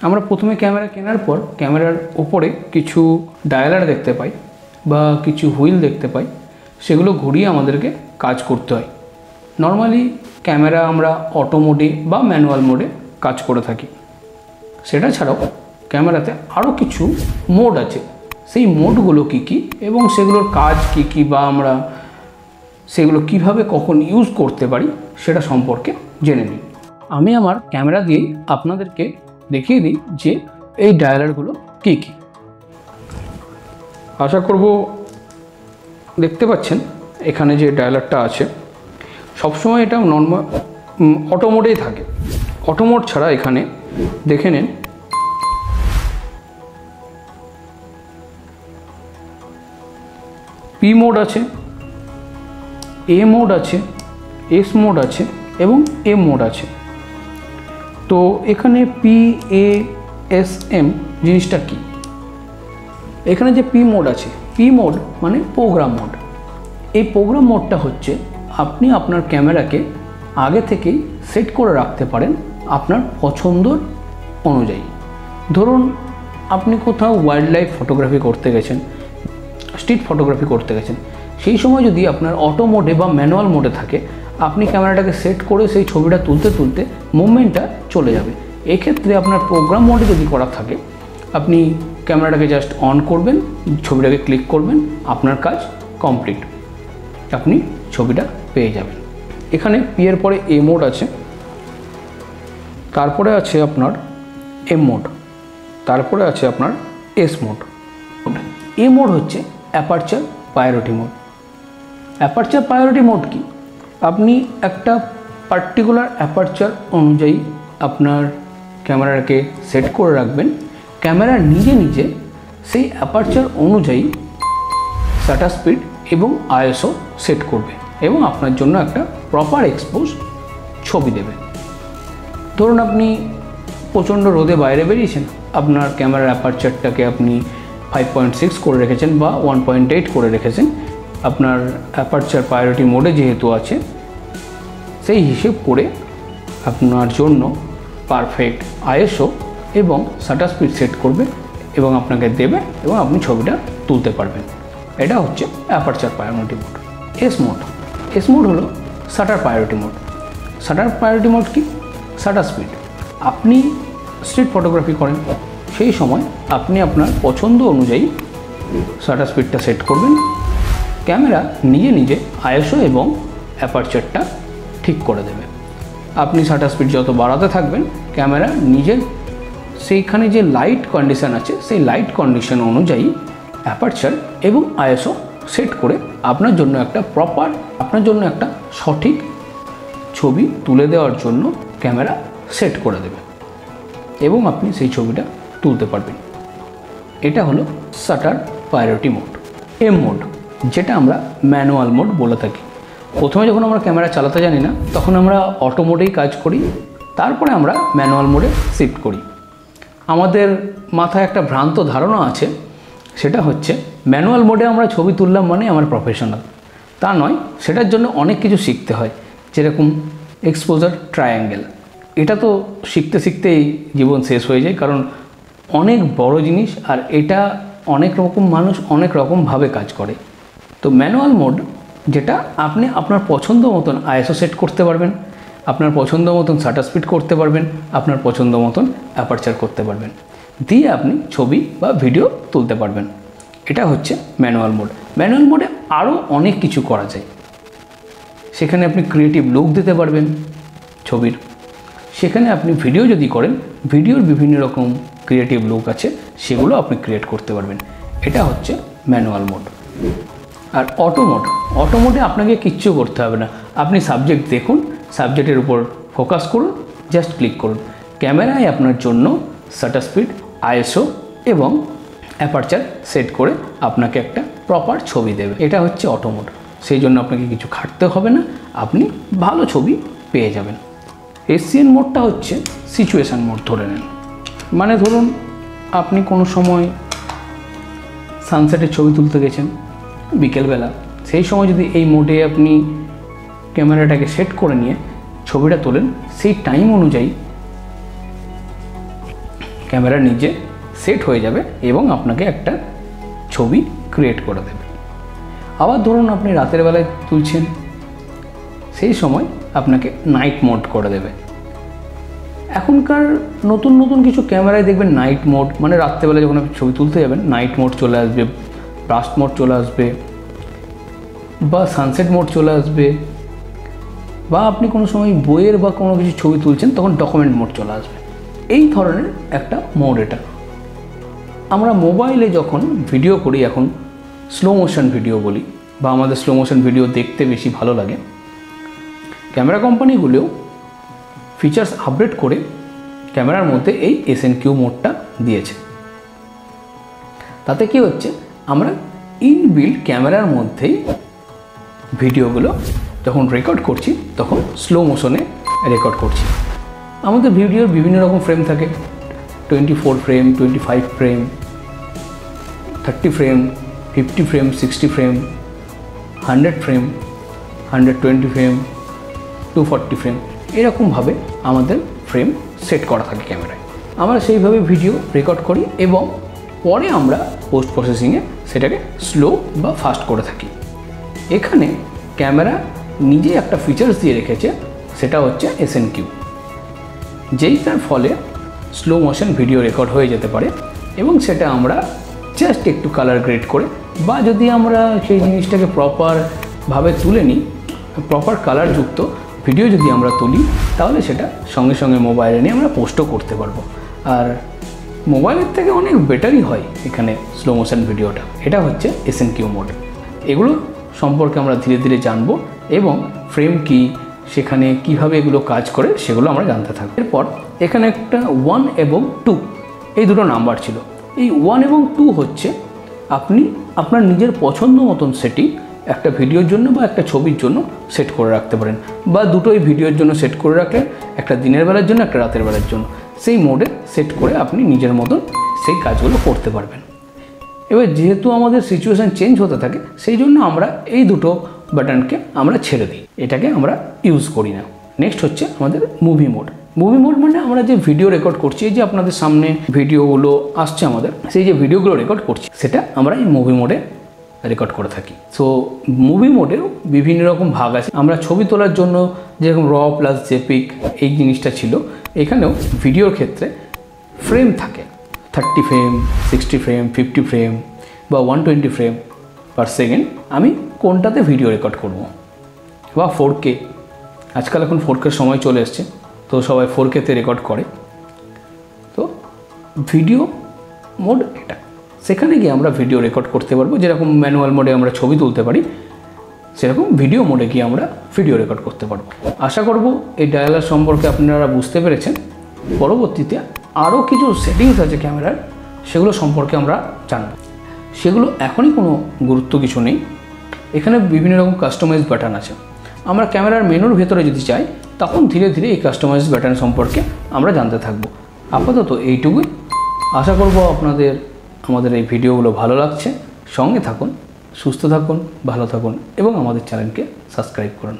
আমরা প্রথমে ক্যামেরা কেনার পর ক্যামেরার উপরে কিছু ডায়ালার দেখতে পাই বা কিছু হুইল দেখতে পাই, সেগুলো ঘুরিয়ে আমাদেরকে কাজ করতে হয়। নর্মালি ক্যামেরা আমরা অটো মোডে বা ম্যানুয়াল মোডে কাজ করে থাকি। সেটা ছাড়াও ক্যামেরাতে আরও কিছু মোড আছে, সেই মোডগুলো কী কী এবং সেগুলোর কাজ কী কী বা আমরা সেগুলো কিভাবে কখন ইউজ করতে পারি সেটা সম্পর্কে জেনে নিই। আমি আমার ক্যামেরা দিয়েই আপনাদেরকে দেখিয়ে দিই যে এই ডায়ালারগুলো কী কী। আশা করব দেখতে পাচ্ছেন এখানে যে ডায়ালারটা আছে, সবসময় এটা নর্মাল অটো মোডেই থাকে। অটো মোড ছাড়া এখানে দেখে নেন পি মোড আছে, এ মোড আছে, এস মোড আছে এবং এম মোড আছে। তো এখানে পি এ এস এম জিনিসটা কি? এখানে যে পি মোড আছে, পি মোড মানে প্রোগ্রাম মোড। এই প্রোগ্রাম মোডটা হচ্ছে আপনি আপনার ক্যামেরাকে আগে থেকেই সেট করে রাখতে পারেন আপনার পছন্দর অনুযায়ী। ধরুন আপনি কোথাও ওয়াইল্ড লাইফ ফটোগ্রাফি করতে গেছেন, স্ট্রিট ফটোগ্রাফি করতে গেছেন, সেই সময় যদি আপনার অটো মোডে বা ম্যানুয়াল মোডে থাকে, আপনি ক্যামেরাটাকে সেট করে সেই ছবিটা তুলতে তুলতে মুভমেন্টটা চলে যাবে। এক্ষেত্রে আপনার প্রোগ্রাম মোডে যদি করা থাকে, আপনি ক্যামেরাটাকে জাস্ট অন করবেন, ছবিটাকে ক্লিক করবেন, আপনার কাজ কমপ্লিট, আপনি ছবিটা পেয়ে যাবেন। এখানে পি এর পরে এ মোড আছে, তারপরে আছে আপনার এম মোড, তারপরে আছে আপনার এস মোড। এ মোড হচ্ছে aperture priority mode. Aperture priority mode কি? আপনি একটা পার্টিকুলার অ্যাপারচার অনুযায়ী আপনার ক্যামেরাকে সেট করে রাখবেন। ক্যামেরা নিজে নিজে সেই অ্যাপারচার অনুযায়ী শাটার স্পিড এবং আইএসও সেট করবে এবং আপনার জন্য একটা প্রপার এক্সপোজ ছবি দেবে। ধরুন আপনি প্রচণ্ড রোদে বাইরে বেরিয়েছেন, আপনার ক্যামেরার অ্যাপারচারটাকে আপনি 5.6 করে রেখেছেন বা 1.8 করে রেখেছেন। আপনার অ্যাপারচার প্রায়োরিটি মোডে যেহেতু আছে, সেই হিসেব করে আপনার জন্য পারফেক্ট আইএসও এবং শাটার স্পিড সেট করবে এবং আপনাকে দেবে এবং আপনি ছবিটা তুলতে পারবেন। এটা হচ্ছে aperture priority mode. S mode হলো shutter priority mode. Shutter priority mode কি? Shutter speed. আপনি স্ট্রিট ফটোগ্রাফি করেন, সেই সময় আপনি আপনার পছন্দ অনুযায়ী শাটার স্পিডটা সেট করবেন। ক্যামেরা নিজে নিজে আইএসও এবং অ্যাপারচারটা ঠিক করে দেবে। আপনি শাটার স্পিড যত বাড়াতে থাকবেন, ক্যামেরা নিজের সেইখানে যে লাইট কন্ডিশন আছে, সেই লাইট কন্ডিশন অনুযায়ী অ্যাপারচার এবং আইএসও সেট করে আপনার জন্য একটা প্রপার, আপনার জন্য একটা সঠিক ছবি তুলে দেওয়ার জন্য ক্যামেরা সেট করে দেবে এবং আপনি সেই ছবিটা তুলতে পারবেন। এটা হলো shutter priority mode. M mode, যেটা আমরা ম্যানুয়াল মোড বলে থাকি। প্রথমে যখন আমরা ক্যামেরা চালাতে জানি না, তখন আমরা অটো মোডেই কাজ করি, তারপরে আমরা ম্যানুয়াল মোডে শিফট করি। আমাদের মাথায় একটা ভ্রান্ত ধারণা আছে, সেটা হচ্ছে ম্যানুয়াল মোডে আমরা ছবি তুললাম মানে আমরা প্রফেশনাল। তা নয়, সেটার জন্য অনেক কিছু শিখতে হয়, যেরকম এক্সপোজার ট্রায়াঙ্গেল। এটা তো শিখতে শিখতেই জীবন শেষ হয়ে যায়, কারণ অনেক বড় জিনিস আর এটা অনেক রকম মানুষ অনেক রকমভাবে কাজ করে। তো ম্যানুয়াল মোড, যেটা আপনি আপনার পছন্দ মতন আইএসও সেট করতে পারবেন, আপনার পছন্দ মতন শাটার স্পিড করতে পারবেন, আপনার পছন্দ মতন অ্যাপারচার করতে পারবেন, দিয়ে আপনি ছবি বা ভিডিও তুলতে পারবেন। এটা হচ্ছে ম্যানুয়াল মোড। ম্যানুয়াল মোডে আরও অনেক কিছু করা যায়। সেখানে আপনি ক্রিয়েটিভ লুক দিতে পারবেন ছবির। সেখানে আপনি ভিডিও যদি করেন, ভিডিওর বিভিন্ন রকম ক্রিয়েটিভ লুক আছে, সেগুলো আপনি ক্রিয়েট করতে পারবেন। এটা হচ্ছে ম্যানুয়াল মোড। আর অটো মোডে আপনাকে কিচ্ছু করতে হবে না। আপনি সাবজেক্ট দেখুন, সাবজেক্টের উপর ফোকাস করুন, জাস্ট ক্লিক করুন। ক্যামেরায় আপনার জন্য শাটার স্পিড, আইএসও এবং অ্যাপারচার সেট করে আপনাকে একটা প্রপার ছবি দেবে। এটা হচ্ছে অটো মোড। সেই জন্য আপনাকে কিছু খাটতে হবে না, আপনি ভালো ছবি পেয়ে যাবেন। এসিএন মোডটা হচ্ছে সিচুয়েশান মোড ধরে নেন। মানে ধরুন আপনি কোনো সময় সানসেটের ছবি তুলতে গেছেন বিকেলবেলা, সেই সময় যদি এই মোডে আপনি ক্যামেরাটাকে সেট করে নিয়ে ছবিটা তোলেন, সেই টাইম অনুযায়ী ক্যামেরা নিজে সেট হয়ে যাবে এবং আপনাকে একটা ছবি ক্রিয়েট করে দেবে। আবার ধরুন আপনি রাতের বেলায় তুলছেন, সেই সময় আপনাকে নাইট মোড করে দেবে। এখনকার নতুন নতুন কিছু ক্যামেরায় দেখবেন নাইট মোড, মানে রাত্রেবেলা যখন আপনি ছবি তুলতে যাবেন নাইট মোড চলে আসবে, ব্রাস্ট মোড চলে আসবে, বা সানসেট মোড চলে আসবে, বা আপনি কোনো সময় বইয়ের বা কোনো কিছু ছবি তুলছেন তখন ডকুমেন্ট মোড চলে আসবে। এই ধরনের একটা মোড এটা। আমরা মোবাইলে যখন ভিডিও করি, এখন স্লো মোশন ভিডিও বলি, বা আমাদের স্লো মোশন ভিডিও দেখতে বেশি ভালো লাগে, ক্যামেরা কোম্পানিগুলোও ফিচার্স আপডেট করে ক্যামেরার মধ্যে এই SNQ মোডটা দিয়েছে। তাতে কি হচ্ছে, আমরা ইনবিল্ট ক্যামেরার মধ্যেই ভিডিওগুলো যখন রেকর্ড করছি তখন স্লো মোশনে রেকর্ড করছি। আমাদের ভিডিওর বিভিন্ন রকম ফ্রেম থাকে, 24 frame, 25 frame, 30 frame, 50 frame, 60 frame, 100 frame, 120 frame, 240 frame, এরকমভাবে আমাদের ফ্রেম সেট করা থাকে ক্যামেরায়। আমরা সেইভাবে ভিডিও রেকর্ড করি এবং পরে আমরা পোস্ট প্রসেসিংয়ে সেটাকে স্লো বা ফাস্ট করে থাকি। এখানে ক্যামেরা নিজে একটা ফিচার্স দিয়ে রেখেছে, সেটা হচ্ছে SNQ, যেইটার ফলে স্লো মোশন ভিডিও রেকর্ড হয়ে যেতে পারে এবং সেটা আমরা জাস্ট একটু কালার গ্রেড করে, বা যদি আমরা সেই জিনিসটাকে প্রপারভাবে তুলে নিই, প্রপার কালারযুক্ত ভিডিও যদি আমরা তুলি, তাহলে সেটা সঙ্গে সঙ্গে মোবাইলে নিয়ে আমরা পোস্টও করতে পারবো। আর মোবাইলের থেকে অনেক বেটারই হয় এখানে স্লো মোশন ভিডিওটা। এটা হচ্ছে SNQ মোড। এগুলো সম্পর্কে আমরা ধীরে ধীরে জানবো এবং ফ্রেম কি, সেখানে কিভাবে এগুলো কাজ করে সেগুলো আমরা জানতে থাকবো। এরপর এখানে একটা 1 এবং 2 এই দুটো নাম্বার ছিল। এই 1 এবং 2 হচ্ছে আপনি আপনার নিজের পছন্দ মতন সেটিং একটা ভিডিওর জন্য বা একটা ছবির জন্য সেট করে রাখতে পারেন, বা দুটোই ভিডিওর জন্য সেট করে রাখলেন, একটা দিনের বেলার জন্য, একটা রাতের বেলার জন্য। সেই মোডে সেট করে আপনি নিজের মতন সেই কাজগুলো করতে পারবেন। এবার যেহেতু আমাদের সিচুয়েশান চেঞ্জ হতে থাকে, সেই জন্য আমরা এই দুটো বাটনকে আমরা ছেড়ে দিই, এটাকে আমরা ইউজ করি না। নেক্সট হচ্ছে আমাদের মুভি মোড। মুভি মোড মানে আমরা যে ভিডিও রেকর্ড করছি, এই যে আপনাদের সামনে ভিডিওগুলো আসছে আমাদের, সেই যে ভিডিওগুলো রেকর্ড করছি সেটা আমরা এই মুভি মোডে রেকর্ড করে থাকি। সো মুভি মোডেরও বিভিন্ন রকম ভাগ আছে। আমরা ছবি তোলার জন্য যেরকম র প্লাস জেপিক এই জিনিসটা ছিল, এখানেও ভিডিওর ক্ষেত্রে ফ্রেম থাকে, 30 ফ্রেম, 60 ফ্রেম, 50 ফ্রেম বা 120 ফ্রেম পার সেকেন্ড। আমি কোনটাতে ভিডিও রেকর্ড করব, বা 4K, আজকাল এখন 4K সময় চলে এসছে, তো সবাই 4K-তে রেকর্ড করে। তো ভিডিও মোড এটা, সেখানে গিয়ে আমরা ভিডিও রেকর্ড করতে পারবো। যেরকম ম্যানুয়াল মোডে আমরা ছবি তুলতে পারি, সেরকম ভিডিও মোডে গিয়ে আমরা ভিডিও রেকর্ড করতে পারবো। আশা করব এই ডায়ালার সম্পর্কে আপনারা বুঝতে পেরেছেন। পরবর্তীতে আরও কিছু সেটিংস আছে ক্যামেরার, সেগুলো সম্পর্কে আমরা জানব। সেগুলো এখনই কোনো গুরুত্ব কিছু নেই। এখানে বিভিন্ন রকম কাস্টমাইজ বাটন আছে। আমরা ক্যামেরার মেনুর ভেতরে যদি চাই, তখন ধীরে ধীরে এই কাস্টমাইজ বাটন সম্পর্কে আমরা জানতে থাকব। আপাতত এইটুকুই। আশা করব আপনাদের আমাদের এই ভিডিওগুলো ভালো লাগছে। সঙ্গে থাকুন, সুস্থ থাকুন, ভালো থাকুন এবং আমাদের চ্যানেলকে সাবস্ক্রাইব করুন।